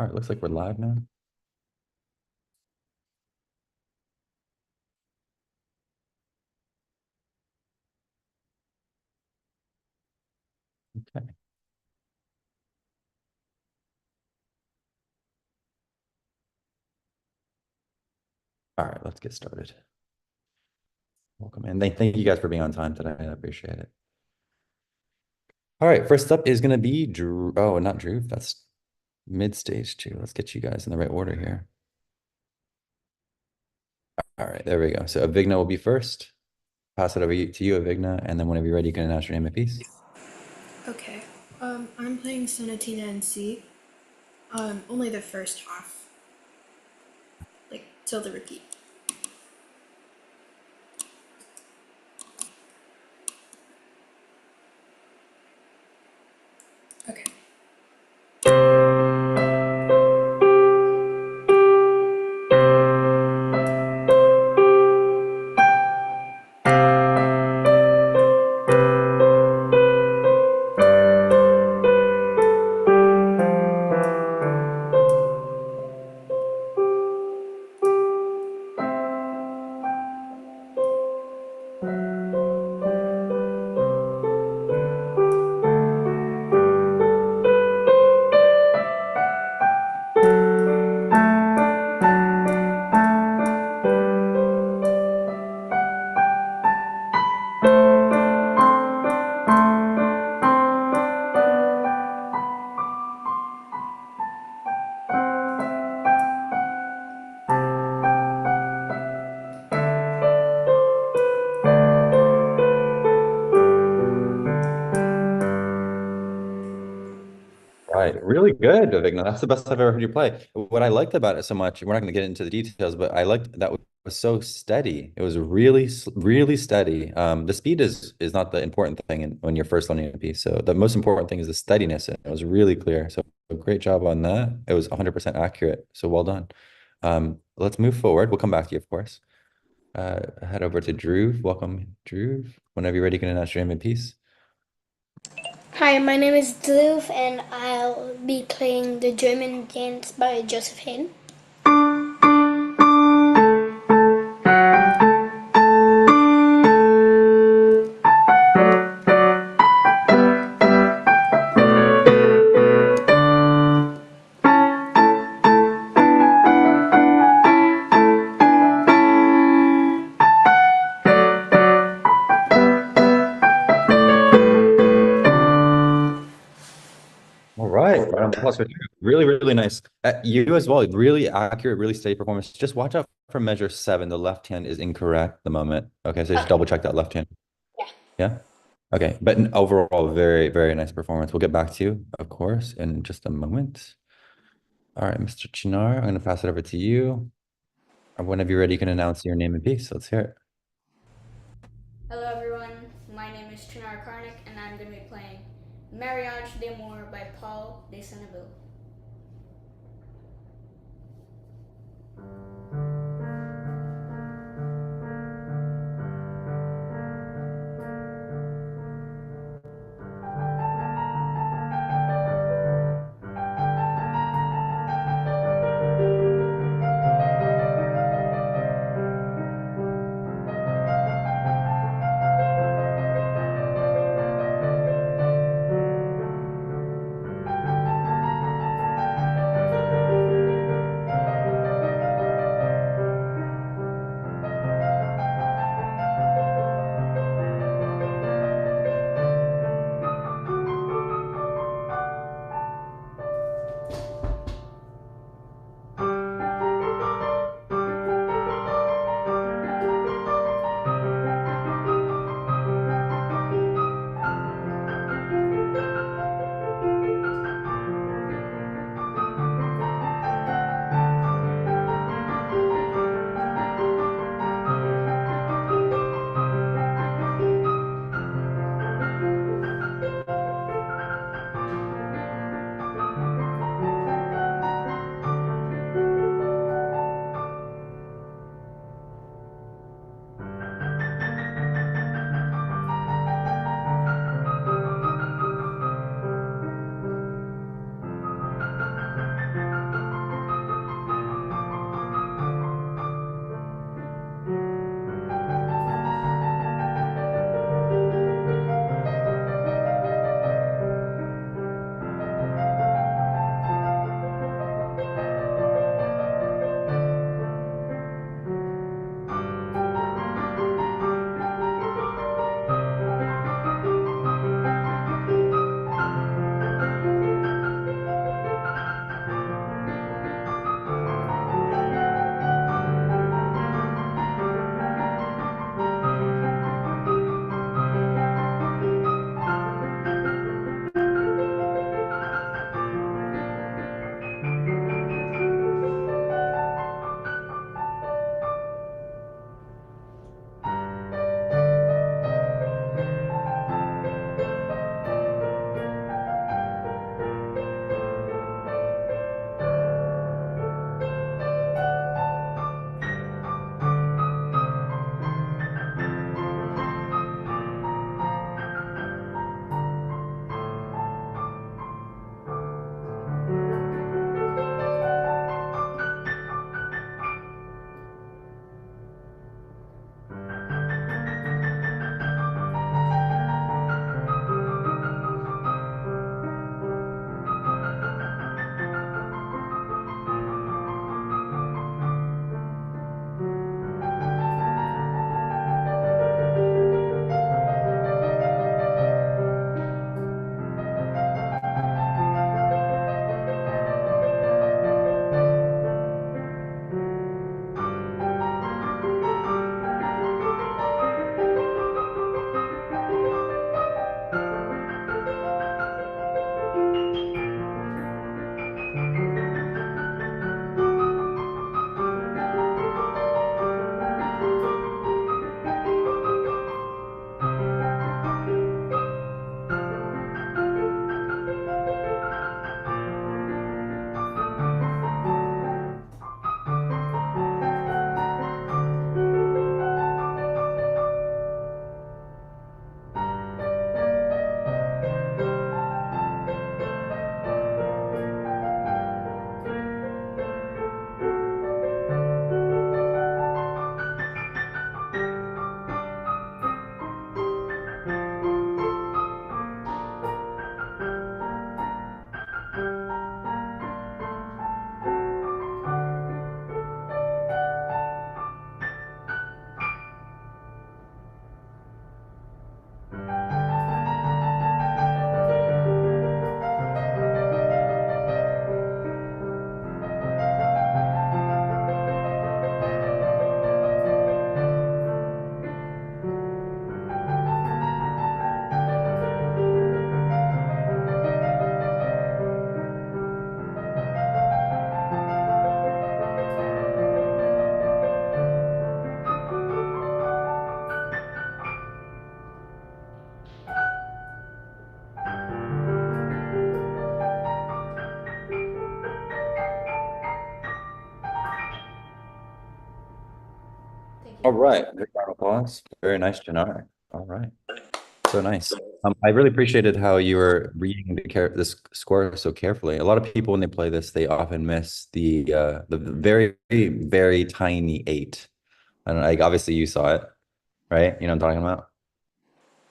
All right, looks like we're live now. Okay. All right, let's get started. Welcome in. Thank you guys for being on time today. I appreciate it. All right, first up is going to be Drew. Oh, not Drew. That's mid stage two. Let's get you guys in the right order here. All right, there we go. So Avigna will be first. Pass it over to you, Avigna, and then whenever you're ready, you can announce your name and piece. Okay. I'm playing Sonatina and C. Only the first half, like till the repeat. Okay. Right, really good, Avigna. That's the best I've ever heard you play. What I liked about it so much, we're not going to get into the details, but I liked that it was so steady. It was really, really steady. The speed is not the important thing when you're first learning a piece. So the most important thing is the steadiness, and it was really clear. So great job on that. It was 100% accurate. So well done. Let's move forward. We'll come back to you, of course. Head over to Drew. Welcome, Drew. Whenever you're ready, you can announce your name and piece. Hi, my name is Dluv, and I'll be playing the German dance by Joseph Haydn. All right, right on plus with you. Really, really nice. You as well, really accurate, really steady performance. Just watch out for measure seven. The left hand is incorrect at the moment. Okay, so just Okay. double check that left hand. Yeah. Yeah. Okay, but overall, very, very nice performance. We'll get back to you, of course, in just a moment. All right, Mr. Chinar, I'm going to pass it over to you. Whenever you're ready, you can announce your name and piece. Let's hear it. Hello everyone, my name is Chinar Karnik and I'm going to be playing Mariage d'Amour by Paul de Senneville. Thank All you. right. Big round of applause. Very nice, Jannar. All right. So nice. I really appreciated how you were reading this score so carefully. A lot of people, when they play this, they often miss the very, very tiny eight. I don't know, like obviously you saw it, right? You know what I'm talking about?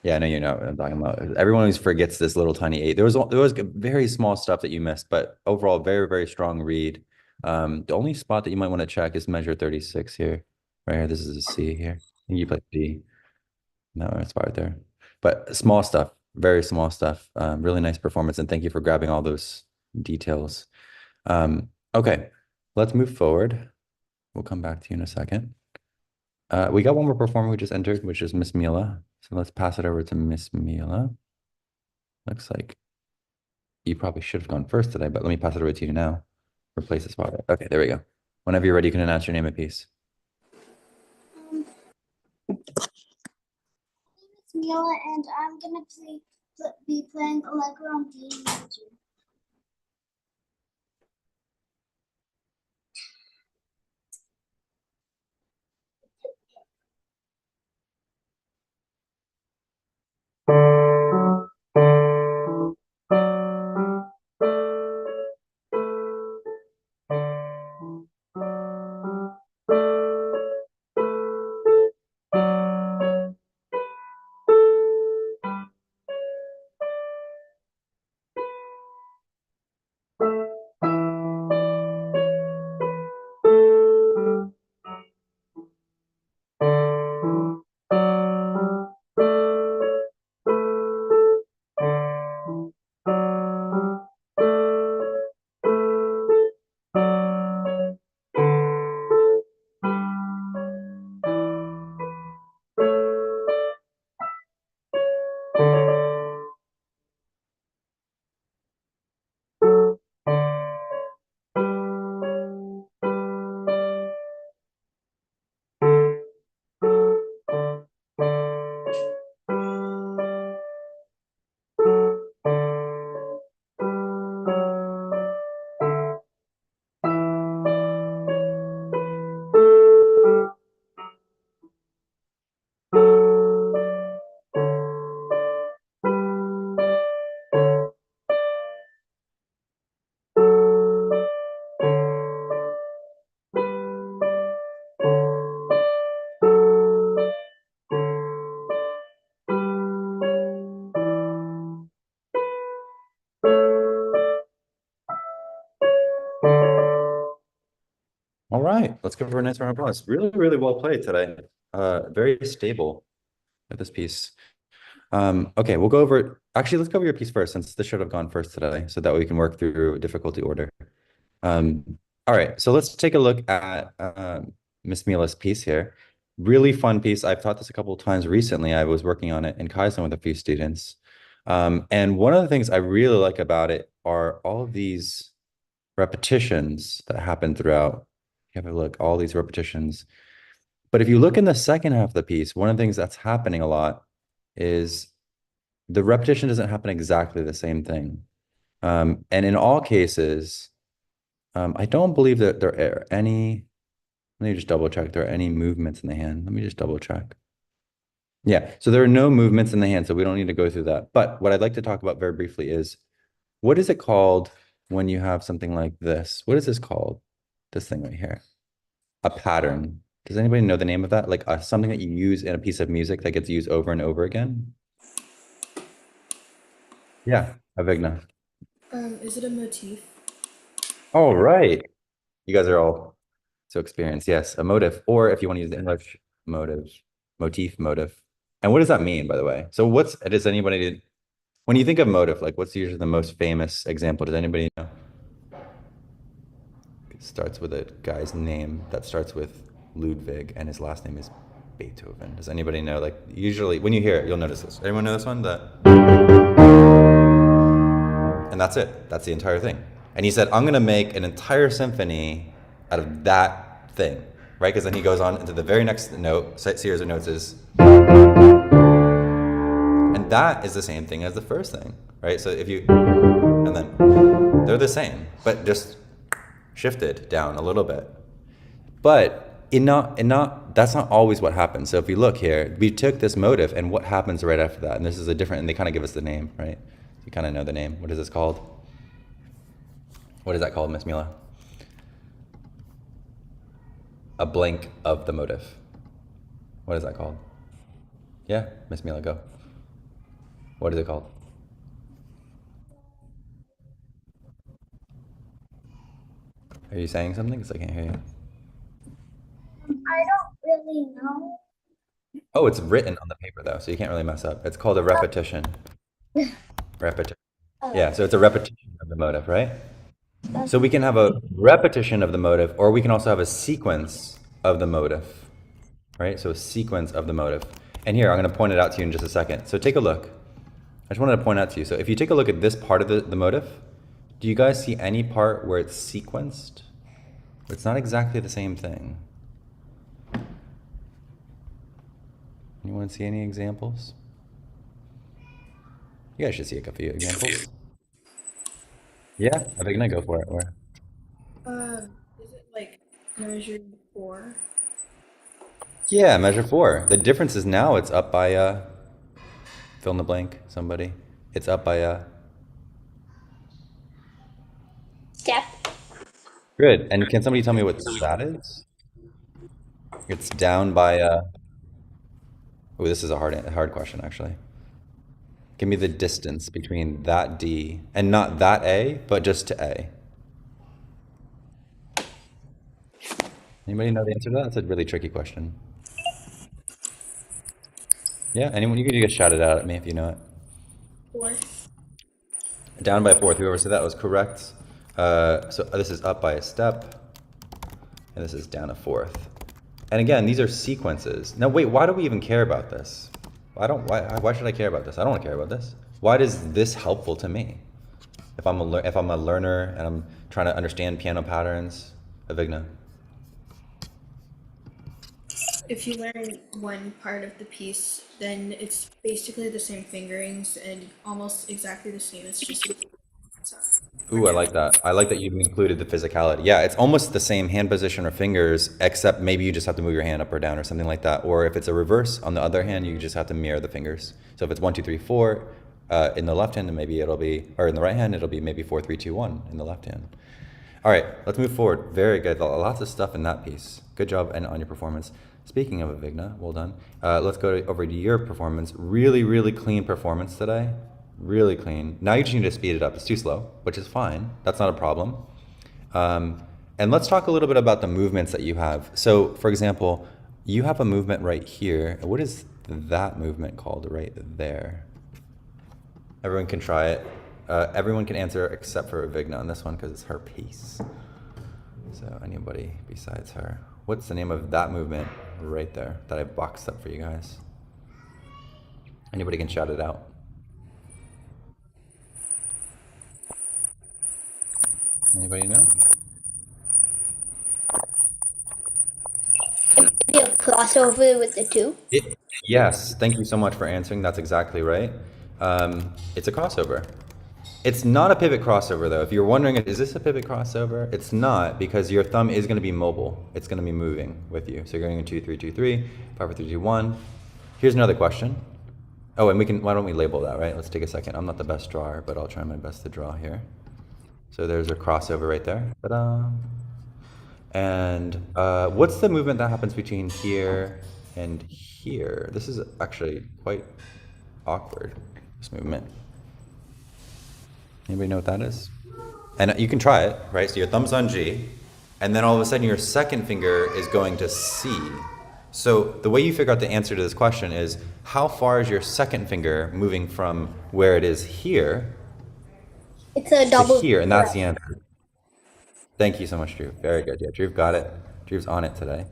Yeah, I know you know what I'm talking about. Everyone always forgets this little tiny eight. There was very small stuff that you missed, but overall, very, very strong read. The only spot that you might want to check is measure 36 here. Right here. This is a C here. I think you play D. No, it's right there. But small stuff, very small stuff. Really nice performance, and thank you for grabbing all those details. Okay, let's move forward. We'll come back to you in a second. We got one more performer who just entered, which is Miss Mila. So let's pass it over to Miss Mila. Looks like you probably should have gone first today, but let me pass it over to you now. Replace the spot. Okay, there we go. Whenever you're ready, you can announce your name and piece. Um, my name is Mila, and I'm gonna be playing Allegro on D major. All right, let's give her a nice round of applause. Really, really well played today. Very stable with this piece. Okay, we'll go over. Actually, let's go over your piece first, since this should have gone first today, so that way we can work through difficulty order. All right, so let's take a look at Miss Mila's piece here. Really fun piece. I've taught this a couple of times recently. I was working on it in Kaizen with a few students. And one of the things I really like about it are all of these repetitions that happen throughout. You have a look, all these repetitions. But if you look in the second half of the piece, one of the things that's happening a lot is the repetition doesn't happen exactly the same thing. And in all cases, I don't believe that there are any, let me just double check. There are any movements in the hand. Let me just double check. Yeah, so there are no movements in the hand, so we don't need to go through that. But what I'd like to talk about very briefly is, what is it called when you have something like this? What is this called? This thing right here. A pattern. Does anybody know the name of that? Like something that you use in a piece of music that gets used over and over again? Yeah, Avigna. Is it a motif? All right. You guys are all so experienced. Yes, a motive, or if you want to use the English, motive, motif, motive. And what does that mean, by the way? So does anybody, when you think of motive, like what's usually the most famous example? Does anybody know? It starts with a guy's name that starts with Ludwig and his last name is Beethoven. Does anybody know? Like usually when you hear it, you'll notice this. Anyone know this one? And that's it. That's the entire thing. And he said, I'm going to make an entire symphony out of that thing, right? Because then he goes on into the very next note, series of notes is, and that is the same thing as the first thing, right? So if you, and then they're the same, but just shifted down a little bit. But that's not always what happens. So if you look here, we took this motive and what happens right after that? And this is a different, and they kind of give us the name, right? You kind of know the name. What is this called? What is that called, Miss Mila? A blank of the motive. What is that called? Yeah, Miss Mila, go. What is it called? Are you saying something? Because I can't hear you. I don't really know. Oh, it's written on the paper though, so you can't really mess up. It's called a repetition. Repetition. Yeah, so it's a repetition of the motive, right? So we can have a repetition of the motive, or we can also have a sequence of the motive, right? So a sequence of the motive. And here, I'm going to point it out to you in just a second. So take a look. I just wanted to point out to you. So if you take a look at this part of the motive, do you guys see any part where it's sequenced? It's not exactly the same thing. Anyone see any examples? You guys should see a few examples. Yeah, I think I go for it. Where? Is it like measured 4? Yeah, measure 4. The difference is now it's up by fill in the blank, somebody. It's up by Step. good. And can somebody tell me what that is? It's down by oh, this is a hard question actually. Give me the distance between that D and not that A, but just to A. Anybody know the answer to that? That's a really tricky question. Yeah, anyone? You can just shout it out at me if you know it. 4. Down by a fourth. Whoever said that was correct. So this is up by a step, and this is down a fourth. And again, these are sequences. Now, wait, why do we even care about this? Why should I care about this? I don't want to care about this. Why is this helpful to me? If I'm a learner and I'm trying to understand piano patterns, Avigna. If you learn one part of the piece, then it's basically the same fingerings and almost exactly the same. It's just Ooh, I like that. I like that you've included the physicality. Yeah, it's almost the same hand position or fingers, except maybe you just have to move your hand up or down or something like that. Or if it's a reverse, on the other hand, you just have to mirror the fingers. So if it's 1, 2, 3, 4 in the left hand, and maybe it'll be, or in the right hand, it'll be maybe 4, 3, 2, 1 in the left hand. All right, let's move forward. Very good. Lots of stuff in that piece. Good job and on your performance. Speaking of Avigna, well done. Let's go over to your performance. Really, really clean performance today. Really clean. Now you just need to speed it up. It's too slow, which is fine. That's not a problem. And let's talk a little bit about the movements that you have. So, for example, you have a movement right here. What is that movement called right there? Everyone can try it. Everyone can answer except for Avigna on this one because it's her piece. So anybody besides her. What's the name of that movement right there that I boxed up for you guys? Anybody can shout it out. Anybody know? Maybe a crossover with the two. Yes, thank you so much for answering. That's exactly right. It's a crossover. It's not a pivot crossover though. If you're wondering, is this a pivot crossover? It's not, because your thumb is going to be mobile. It's going to be moving with you. So you're going in 2, 3, 2, 3, 5, 4, 3, 2, 1. Here's another question. Oh, and why don't we label that, right? Let's take a second. I'm not the best drawer, but I'll try my best to draw here. So there's a crossover right there. Ta-da. And what's the movement that happens between here and here? This is actually quite awkward, this movement. Anybody know what that is? And you can try it, right? So your thumb's on G, and then all of a sudden your second finger is going to C. So the way you figure out the answer to this question is, how far is your second finger moving from where it is here It's a double. to here? And that's the answer. Thank you so much, Drew. Very good. Yeah, Drew got it. Drew's on it today.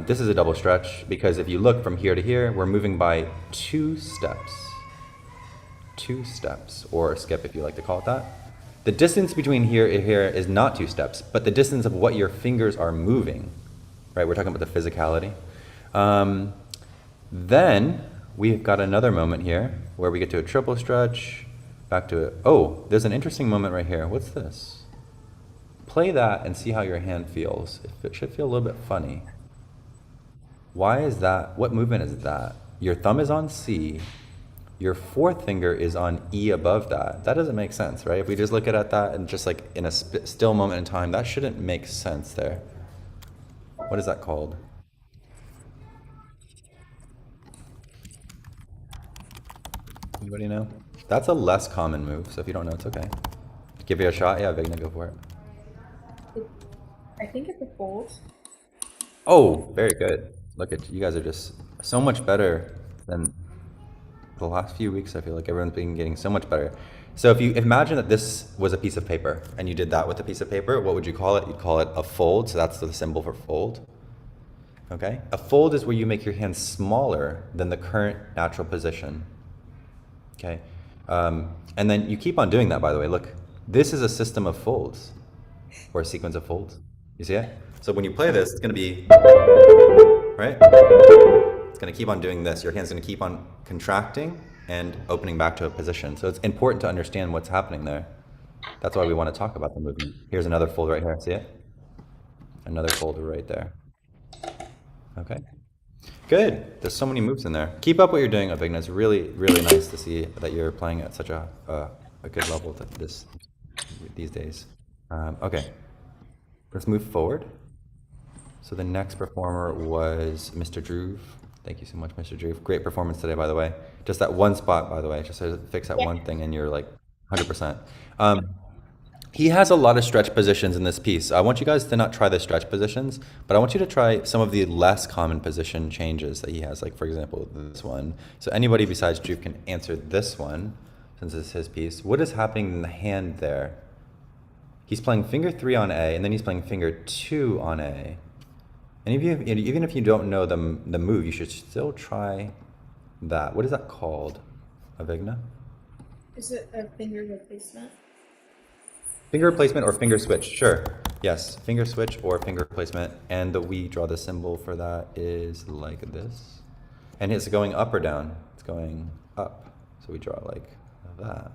This is a double stretch because if you look from here to here, we're moving by 2 steps. 2 steps, or a skip if you like to call it that. The distance between here and here is not 2 steps, but the distance of what your fingers are moving, right? We're talking about the physicality. Then we've got another moment here where we get to a triple stretch, back to it. Oh, there's an interesting moment right here. What's this? Play that and see how your hand feels. It should feel a little bit funny. Why is that? What movement is that? Your thumb is on C. Your fourth finger is on E above that. That doesn't make sense, right? If we just look at that and just like in a still moment in time, that shouldn't make sense there. What is that called? Anybody know? That's a less common move, so if you don't know, it's okay. Give it a shot. Yeah, Vigna, go for it. I think it's a fold. Oh, very good. Look at you guys are just so much better than the last few weeks. I feel like everyone's been getting so much better. So if you imagine that this was a piece of paper and you did that with a piece of paper, what would you call it? You'd call it a fold. So that's the symbol for fold. Okay. A fold is where you make your hand smaller than the current natural position. Okay. And then you keep on doing that, by the way. Look, this is a system of folds or a sequence of folds. You see it? So when you play this, it's going to be, right? It's going to keep on doing this. Your hand's going to keep on contracting and opening back to a position. So it's important to understand what's happening there. That's why we want to talk about the movement. Here's another fold right here. See it? Another folder right there. Okay. Good. There's so many moves in there. Keep up what you're doing, Avigna. It's really, really nice to see that you're playing at such a good level these days. Okay. Let's move forward. So the next performer was Mr. Drew. Thank you so much, Mr. Drew. Great performance today, by the way. Just that one spot, by the way. Just to fix that one thing, and you're like 100%. He has a lot of stretch positions in this piece. I want you guys to not try the stretch positions, but I want you to try some of the less common position changes that he has, like, for example, this one. So anybody besides Drew can answer this one, since it's his piece. What is happening in the hand there? He's playing finger 3 on A, and then he's playing finger 2 on A. And even if you don't know the move, you should still try that. What is that called, Avigna? Is it a finger replacement? Finger replacement or finger switch, sure. Yes, finger switch or finger replacement. And we draw the symbol for that is like this. And it's going up or down? It's going up. So we draw it like that.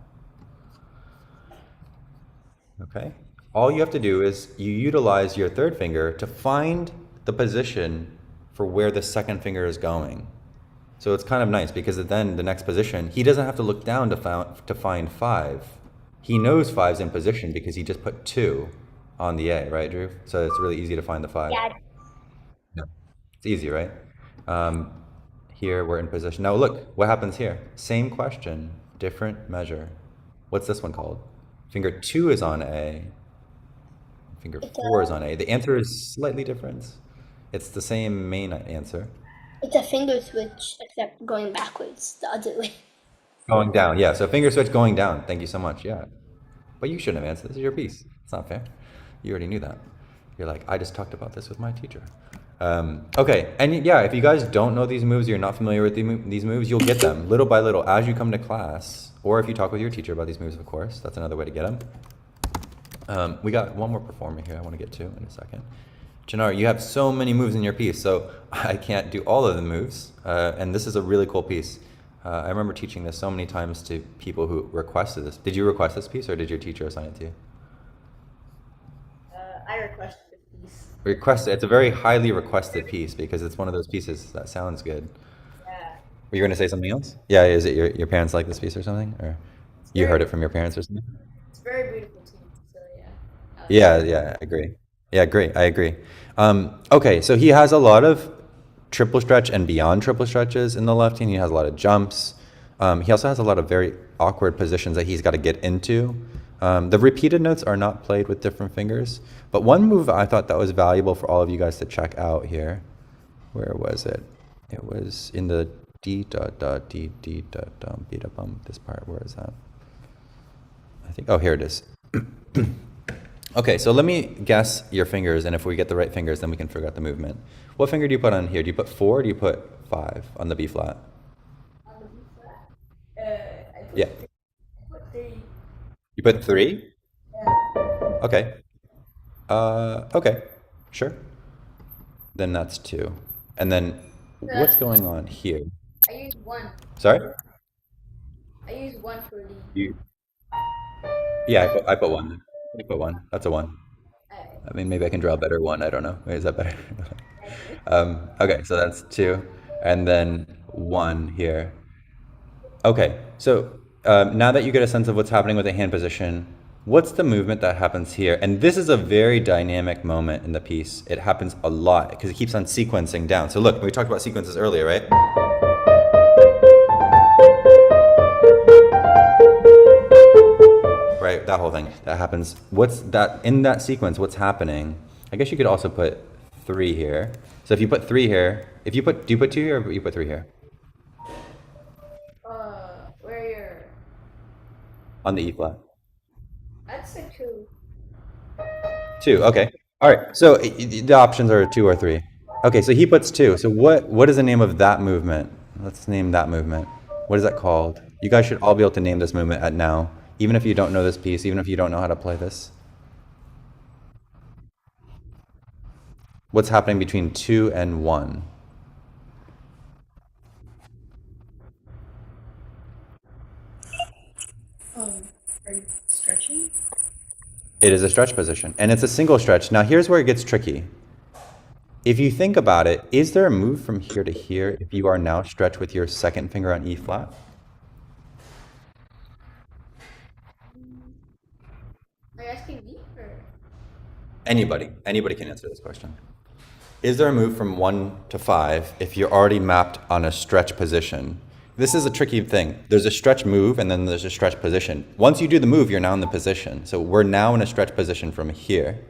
Okay. All you have to do is you utilize your third finger to find the position for where the second finger is going. So it's kind of nice because then the next position, he doesn't have to look down to find 5. He knows 5's in position because he just put 2 on the A, right, Drew? So it's really easy to find the 5. Yeah. It's easy, right? Here we're in position. Now look, what happens here? Same question, different measure. What's this one called? Finger 2 is on A. Finger 4 is on A. The answer is slightly different. It's the same main answer. It's a finger switch, except going backwards the other way. Going down, yeah. So finger switch going down. Thank you so much, yeah. But you shouldn't have answered. This is your piece. It's not fair. You already knew that. You're like, I just talked about this with my teacher. Okay, and yeah, if you guys don't know these moves, you're not familiar with these moves, you'll get them little by little as you come to class, or if you talk with your teacher about these moves, of course. That's another way to get them. We got one more performer here I want to get to in a second. Chinar, you have so many moves in your piece, so I can't do all of the moves, and this is a really cool piece. I remember teaching this so many times to people who requested this. Did you request this piece, or did your teacher assign it to you? I requested this piece. Requested. It's a very highly requested piece because it's one of those pieces that sounds good. Yeah. Were you going to say something else? Yeah, is it your parents like this piece or something? Or you heard it from your parents or something? It's very beautiful too, so yeah. Yeah, I agree. Yeah, great. I agree. Okay, so he has a lot of triple stretch and beyond triple stretches in the left hand. He has a lot of jumps. He also has a lot of very awkward positions that he's got to get into. The repeated notes are not played with different fingers, but one move I thought that was valuable for all of you guys to check out here. Where was it? It was in the D dot dot D D dot dum beat up this part. Where is that? I think, oh, here it is. Okay, so let me guess your fingers, and if we get the right fingers, then we can figure out the movement. What finger do you put on here? Do you put 4 or do you put 5 on the B flat? On the B flat, Yeah. I put 3. You put 3? Yeah. Okay. Okay, sure. Then that's 2. And then what's going on here? I used 1. Sorry? I used 1 for the. Yeah, I put 1. You put 1. That's a 1. Alright. I mean, maybe I can draw a better one. I don't know. Wait, is that better? Okay, so that's 2, and then 1 here. Okay, so now that you get a sense of what's happening with the hand position, what's the movement that happens here? And this is a very dynamic moment in the piece. It happens a lot because it keeps on sequencing down. So look, we talked about sequences earlier, right? Right, that whole thing that happens. What's that in that sequence? What's happening? I guess you could also put 3 here. So if you put 3 here, if you put, do you put 2 here or you put 3 here? Where you're. On the E flat. I'd say 2. 2, okay. All right, so the options are 2 or 3. Okay, so he puts 2. So what is the name of that movement? Let's name that movement. What is that called? You guys should all be able to name this movement at now, even if you don't know this piece, even if you don't know how to play this. What's happening between 2 and 1? Are you stretching? It is a stretch position, and it's a single stretch. Now here's where it gets tricky. If you think about it, is there a move from here to here if you are now stretched with your second finger on E flat? Are you asking me or? Anybody can answer this question. Is there a move from 1 to 5 if you're already mapped on a stretch position? This is a tricky thing. There's a stretch move and then there's a stretch position. Once you do the move, you're now in the position. So we're now in a stretch position from here.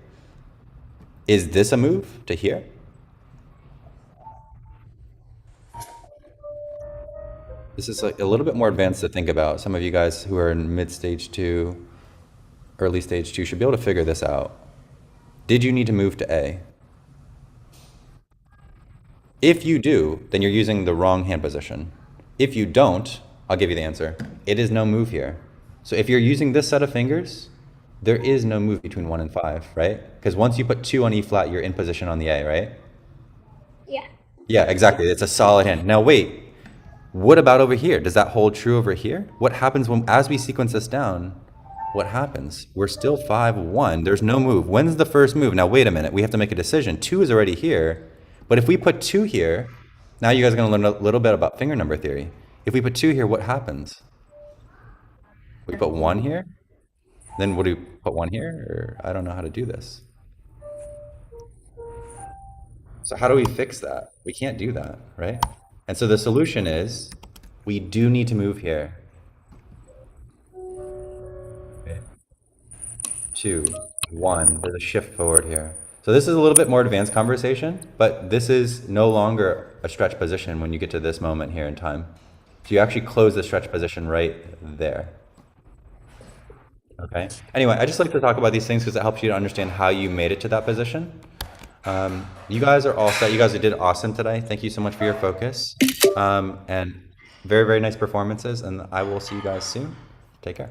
Is this a move to here? This is like a little bit more advanced to think about. Some of you guys who are in mid-stage 2, early stage 2 should be able to figure this out. Did you need to move to A? If you do, then you're using the wrong hand position. If you don't, I'll give you the answer. It is no move here. So if you're using this set of fingers, there is no move between 1 and 5, right? Because once you put 2 on E flat, you're in position on the A, right? Yeah. Yeah, exactly. It's a solid hand. Now wait, what about over here? Does that hold true over here? What happens when, as we sequence this down, what happens? We're still 5-1. There's no move. When's the first move? Now wait a minute. We have to make a decision. 2 is already here. But if we put 2 here, now you guys are going to learn a little bit about finger number theory. If we put 2 here, what happens? We put 1 here? Then would we put 1 here? Or I don't know how to do this. So how do we fix that? We can't do that, right? And so the solution is we do need to move here. Okay. 2, 1, there's a shift forward here. So this is a little bit more advanced conversation, but this is no longer a stretch position when you get to this moment here in time. So you actually close the stretch position right there. Okay. Anyway, I just like to talk about these things because it helps you to understand how you made it to that position. You guys are all set. You guys did awesome today. Thank you so much for your focus. And very, very nice performances. And I will see you guys soon. Take care.